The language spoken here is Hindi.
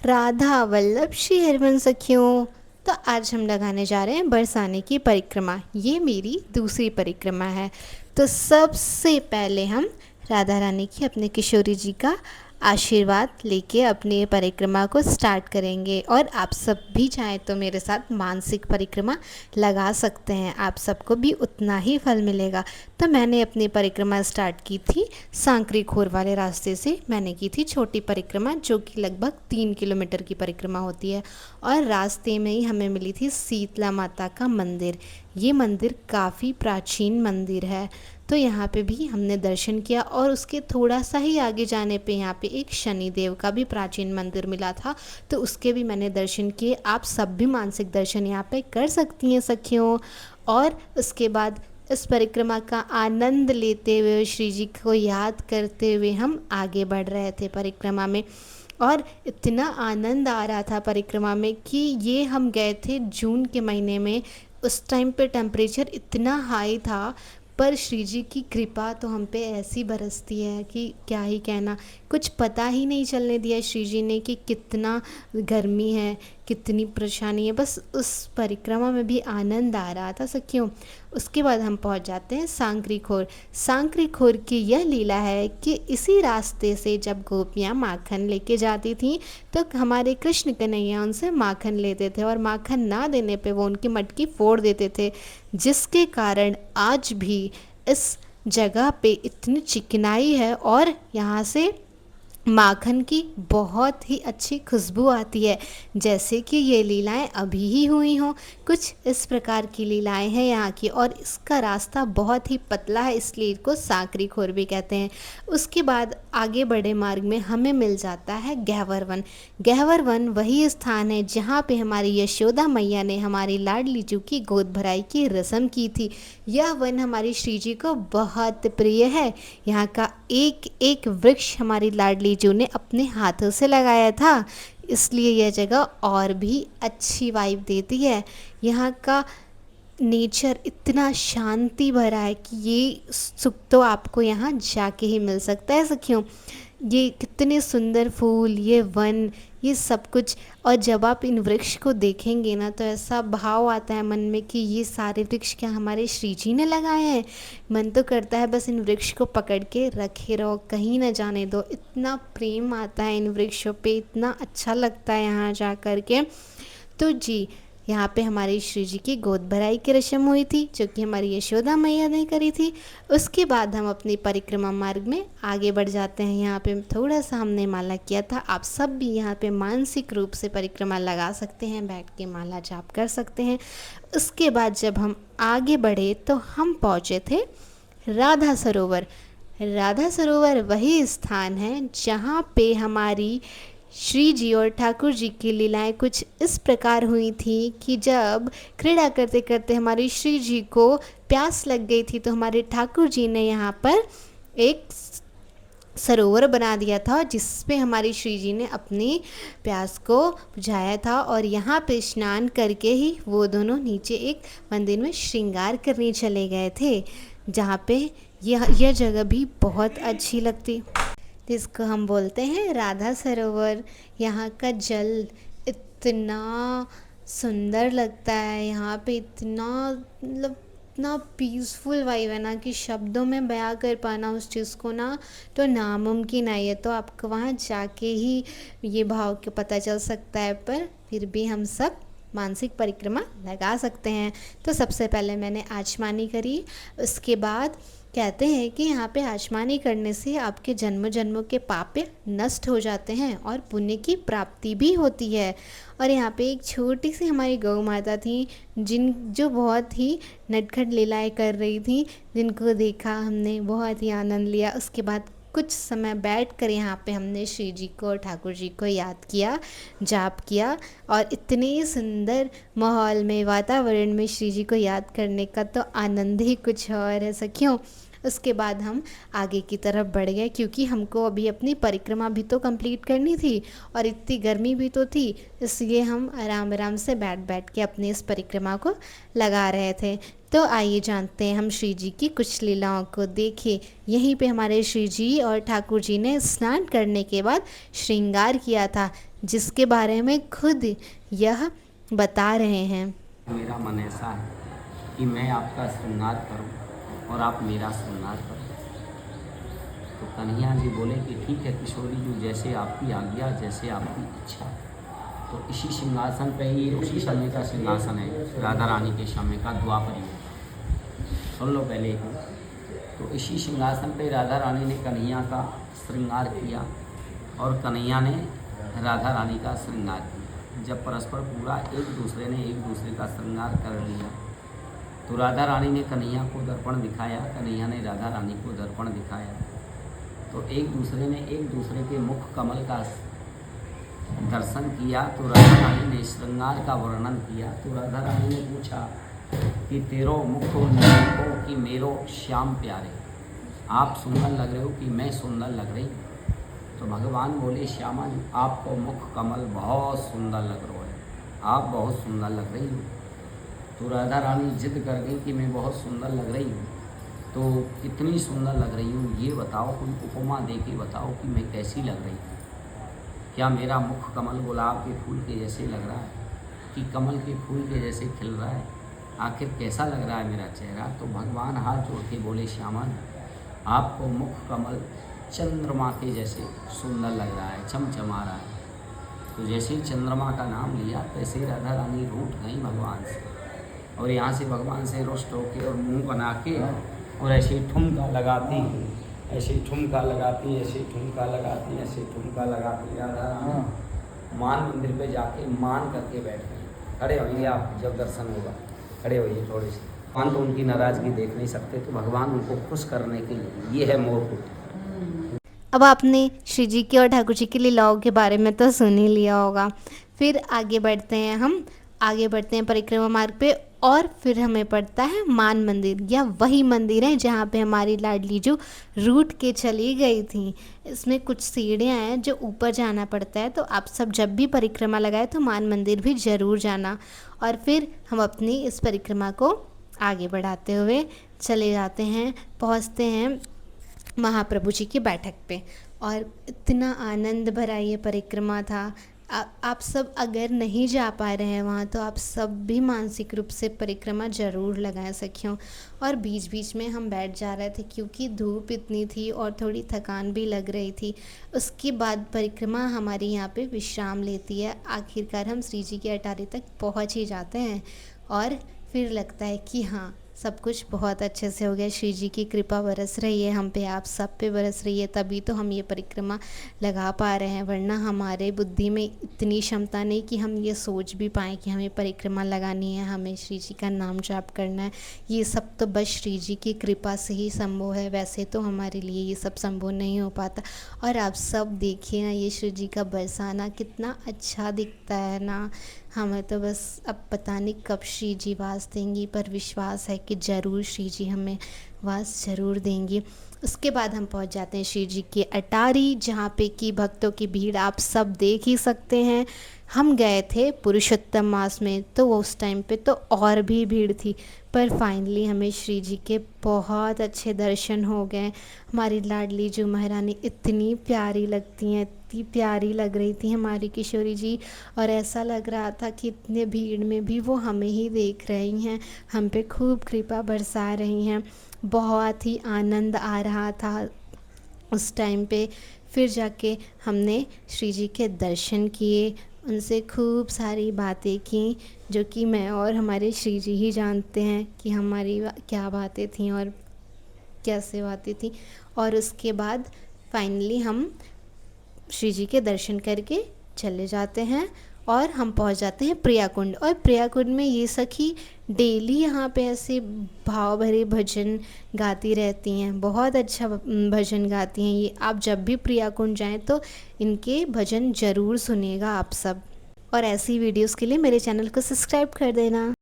राधा वल्लभ श्री हरिवंश सखियों। तो आज हम लगाने जा रहे हैं बरसाने की परिक्रमा। ये मेरी दूसरी परिक्रमा है। तो सबसे पहले हम राधा रानी की अपने किशोरी जी का आशीर्वाद लेके अपनी परिक्रमा को स्टार्ट करेंगे। और आप सब भी चाहें तो मेरे साथ मानसिक परिक्रमा लगा सकते हैं, आप सबको भी उतना ही फल मिलेगा। तो मैंने अपनी परिक्रमा स्टार्ट की थी सांकरी खोर वाले रास्ते से। मैंने की थी छोटी परिक्रमा जो कि लगभग 3 किलोमीटर की परिक्रमा होती है। और रास्ते में ही हमें मिली थी शीतला माता का मंदिर। ये मंदिर काफ़ी प्राचीन मंदिर है। तो यहाँ पे भी हमने दर्शन किया और उसके थोड़ा सा ही आगे जाने पे यहाँ पे एक शनिदेव का भी प्राचीन मंदिर मिला था, तो उसके भी मैंने दर्शन किए। आप सब भी मानसिक दर्शन यहाँ पे कर सकती हैं सखियों। और उसके बाद इस परिक्रमा का आनंद लेते हुए, श्री जी को याद करते हुए हम आगे बढ़ रहे थे परिक्रमा में। और इतना आनंद आ रहा था परिक्रमा में कि ये हम गए थे जून के महीने में। उस टाइम पे टेम्परेचर इतना हाई था, पर श्री जी की कृपा तो हम पे ऐसी बरसती है कि क्या ही कहना। कुछ पता ही नहीं चलने दिया श्री जी ने कि कितना गर्मी है, कितनी परेशानी है। बस उस परिक्रमा में भी आनंद आ रहा था सखियों। उसके बाद हम पहुंच जाते हैं सांकरी खोर। सांकरी खोर की यह लीला है कि इसी रास्ते से जब गोपियाँ माखन लेके जाती थीं तो हमारे कृष्ण कन्हैया उनसे माखन लेते थे, और माखन ना देने पे वो उनकी मटकी फोड़ देते थे, जिसके कारण आज भी इस जगह पे इतनी चिकनाई है और यहाँ से माखन की बहुत ही अच्छी खुशबू आती है, जैसे कि ये लीलाएं अभी ही हुई हों। कुछ इस प्रकार की लीलाएं हैं यहाँ की। और इसका रास्ता बहुत ही पतला है, इसलिए इसको सांकरी खोर भी कहते हैं। उसके बाद आगे बढ़े मार्ग में हमें मिल जाता है गहवर वन। गहवर वन वही स्थान है जहाँ पे हमारी यशोदा मैया ने हमारी लाडली जू की गोद भराई की रस्म की थी। यह वन हमारी श्री जी को बहुत प्रिय है। यहाँ का एक एक वृक्ष हमारी लाडली जू ने अपने हाथों से लगाया था, इसलिए यह जगह और भी अच्छी वाइब देती है। यहाँ का नेचर इतना शांति भरा है कि ये सुख तो आपको यहाँ जाके ही मिल सकता है सखियों। ये कितने सुंदर फूल, ये वन, ये सब कुछ। और जब आप इन वृक्ष को देखेंगे ना तो ऐसा भाव आता है मन में कि ये सारे वृक्ष क्या हमारे श्री जी ने लगाए हैं। मन तो करता है बस इन वृक्ष को पकड़ के रखे रहो, कहीं ना जाने दो। इतना प्रेम आता है इन वृक्षों पे, इतना अच्छा लगता है यहाँ जा कर के। तो जी, यहाँ पे हमारी श्री जी की गोद भराई की रस्म हुई थी जो कि हमारी यशोदा मैया ने करी थी। उसके बाद हम अपनी परिक्रमा मार्ग में आगे बढ़ जाते हैं। यहाँ पे थोड़ा सा हमने माला किया था। आप सब भी यहाँ पे मानसिक रूप से परिक्रमा लगा सकते हैं, बैठ के माला जाप कर सकते हैं। उसके बाद जब हम आगे बढ़े तो हम पहुँचे थे राधा सरोवर। राधा सरोवर वही स्थान है जहाँ पे हमारी श्री जी और ठाकुर जी की लीलाएं कुछ इस प्रकार हुई थी कि जब क्रीड़ा करते करते हमारी श्री जी को प्यास लग गई थी तो हमारे ठाकुर जी ने यहाँ पर एक सरोवर बना दिया था, जिसपे हमारी श्री जी ने अपनी प्यास को बुझाया था। और यहाँ पे स्नान करके ही वो दोनों नीचे एक मंदिर में श्रृंगार करने चले गए थे, जहाँ पे यह जगह भी बहुत अच्छी लगती, जिसको हम बोलते हैं राधा सरोवर। यहाँ का जल इतना सुंदर लगता है, यहाँ पे इतना मतलब इतना पीसफुल वाइब है ना कि शब्दों में बयां कर पाना उस चीज़ को ना तो नामुमकिन है। ये तो आपको वहाँ जाके ही ये भाव के पता चल सकता है, पर फिर भी हम सब मानसिक परिक्रमा लगा सकते हैं। तो सबसे पहले मैंने आचमानी करी। उसके बाद कहते हैं कि यहाँ पे आचमानी करने से आपके जन्म जन्मों के पाप नष्ट हो जाते हैं और पुण्य की प्राप्ति भी होती है। और यहाँ पे एक छोटी सी हमारी गौ माता थी जो बहुत ही नटखट लीलाएं कर रही थी, जिनको देखा हमने बहुत ही आनंद लिया। उसके बाद कुछ समय बैठकर यहाँ पे हमने श्री जी को और ठाकुर जी को याद किया, जाप किया। और इतने सुंदर माहौल में, वातावरण में श्री जी को याद करने का तो आनंद ही कुछ और है सखियों। उसके बाद हम आगे की तरफ बढ़ गए, क्योंकि हमको अभी अपनी परिक्रमा भी तो कंप्लीट करनी थी और इतनी गर्मी भी तो थी, इसलिए हम आराम आराम से बैठ बैठ के अपनी इस परिक्रमा को लगा रहे थे। तो आइए जानते हैं हम श्री जी की कुछ लीलाओं को। देखिए, यहीं पे हमारे श्री जी और ठाकुर जी ने स्नान करने के बाद श्रृंगार किया था, जिसके बारे में खुद यह बता रहे हैं। मेरा मन ऐसा है कि मैं आपका श्रृंगार करूं और आप मेरा श्रृंगार करो। तो कन्हैया जी बोले कि ठीक है किशोरी जी, जैसे आपकी आज्ञा, जैसे आपकी इच्छा। तो इसी सिंहासन पे ही उसी समय का सिंहासन है, राधा रानी के समय का, द्वापर युग। सुन लो पहले ही। तो इसी सिंहासन पे राधा रानी ने कन्हैया का श्रृंगार किया और कन्हैया ने राधा रानी का श्रृंगार किया। जब परस्पर पूरा एक दूसरे ने एक दूसरे का श्रृंगार कर लिया, तो राधा रानी ने कन्हैया को दर्पण दिखाया, कन्हैया ने राधा रानी को दर्पण दिखाया। तो एक दूसरे ने एक दूसरे के मुख कमल का दर्शन किया। तो राधा रानी ने श्रृंगार का वर्णन किया। तो राधा रानी ने पूछा कि तेरो मुखो नीको कि मेरो श्याम प्यारे, आप सुंदर लग रहे हो कि मैं सुंदर लग रही हूँ। तो भगवान बोले, श्यामा जी आपको मुख कमल बहुत सुंदर लग रहा है, आप बहुत सुंदर लग रही हो। तो राधा रानी जिद कर गई कि मैं बहुत सुंदर लग रही हूँ। तो कितनी सुंदर लग रही हूँ ये बताओ, कोई उपमा दे के बताओ कि मैं कैसी लग रही हूँ। क्या मेरा मुख कमल गुलाब के फूल के जैसे लग रहा है कि कमल के फूल के जैसे खिल रहा है? आखिर कैसा लग रहा है मेरा चेहरा? तो भगवान हाथ जोड़ के बोले, श्यामा आपको मुख कमल चंद्रमा के जैसे सुंदर लग रहा है, चमचमा रहा है। तो जैसे ही चंद्रमा का नाम लिया, तैसे ही राधा रानी रूठ गई भगवान से, और यहाँ से भगवान से रुष्ट होके और मुंह बना के और ऐसे ठुमका लगाती, ऐसे ठुमका लगाती, ऐसे ठुमका लगाती, ऐसे ठुमका लगाती। राधा रानी मान मंदिर पे जाके मान करके बैठ गई। खड़े होइए आप, जब दर्शन होगा खड़े होइए थोड़े से। भगवान तो उनकी नाराज़गी देख नहीं सकते, तो भगवान उनको खुश करने के लिए ये है मोरकुट। अब आपने श्री जी के और ठाकुर जी की लीलाओं के बारे में तो सुन ही लिया होगा। फिर आगे बढ़ते हैं हम, आगे बढ़ते हैं परिक्रमा मार्ग पे, और फिर हमें पड़ता है मान मंदिर, या वही मंदिर है जहाँ पे हमारी लाडली जो रूठ के चली गई थी। इसमें कुछ सीढ़ियाँ हैं जो ऊपर जाना पड़ता है, तो आप सब जब भी परिक्रमा लगाए तो मान मंदिर भी ज़रूर जाना। और फिर हम अपनी इस परिक्रमा को आगे बढ़ाते हुए चले जाते हैं, पहुँचते हैं महाप्रभु जी की बैठक पे। और इतना आनंद भरा ये परिक्रमा था। आप सब अगर नहीं जा पा रहे हैं वहाँ, तो आप सब भी मानसिक रूप से परिक्रमा ज़रूर लगाएं सखियों। और बीच बीच में हम बैठ जा रहे थे, क्योंकि धूप इतनी थी और थोड़ी थकान भी लग रही थी। उसके बाद परिक्रमा हमारी यहाँ पे विश्राम लेती है। आखिरकार हम श्री जी की अटारी तक पहुँच ही जाते हैं, और फिर लगता है कि हाँ, सब कुछ बहुत अच्छे से हो गया। श्री जी की कृपा बरस रही है हम पे, आप सब पे बरस रही है, तभी तो हम ये परिक्रमा लगा पा रहे हैं। वरना हमारे बुद्धि में इतनी क्षमता नहीं कि हम ये सोच भी पाएँ कि हमें परिक्रमा लगानी है, हमें श्री जी का नाम जाप करना है। ये सब तो बस श्री जी की कृपा से ही संभव है, वैसे तो हमारे लिए ये सब संभव नहीं हो पाता। और आप सब देखिए ना, ये श्री जी का बरसाना कितना अच्छा दिखता है ना। हमें तो बस अब पता नहीं कब श्री जी वास देंगी, पर विश्वास है कि ज़रूर श्री जी हमें वास ज़रूर देंगी। उसके बाद हम पहुंच जाते हैं श्री जी की अटारी, जहाँ पे कि भक्तों की भीड़ आप सब देख ही सकते हैं। हम गए थे पुरुषोत्तम मास में, तो उस टाइम पे तो और भी भीड़ थी, पर फाइनली हमें श्री जी के बहुत अच्छे दर्शन हो गए। हमारी लाडली जो महारानी इतनी प्यारी लगती हैं, इतनी प्यारी लग रही थी हमारी किशोरी जी, और ऐसा लग रहा था कि इतने भीड़ में भी वो हमें ही देख रही हैं, हम पे खूब कृपा बरसा रही हैं। बहुत ही आनंद आ रहा था उस टाइम पे। फिर जाके हमने श्री जी के दर्शन किए, उनसे खूब सारी बातें की, जो कि मैं और हमारे श्री जी ही जानते हैं कि हमारी क्या बातें थीं और कैसे बातें थीं। और उसके बाद फाइनली हम श्री जी के दर्शन करके चले जाते हैं और हम पहुंच जाते हैं प्रियाकुंड। और प्रियाकुंड में ये सखी डेली यहाँ पे ऐसे भाव भरे भजन गाती रहती हैं, बहुत अच्छा भजन गाती हैं ये। आप जब भी प्रियाकुंड जाएं तो इनके भजन ज़रूर सुनिएगा आप सब। और ऐसी वीडियोस के लिए मेरे चैनल को सब्सक्राइब कर देना।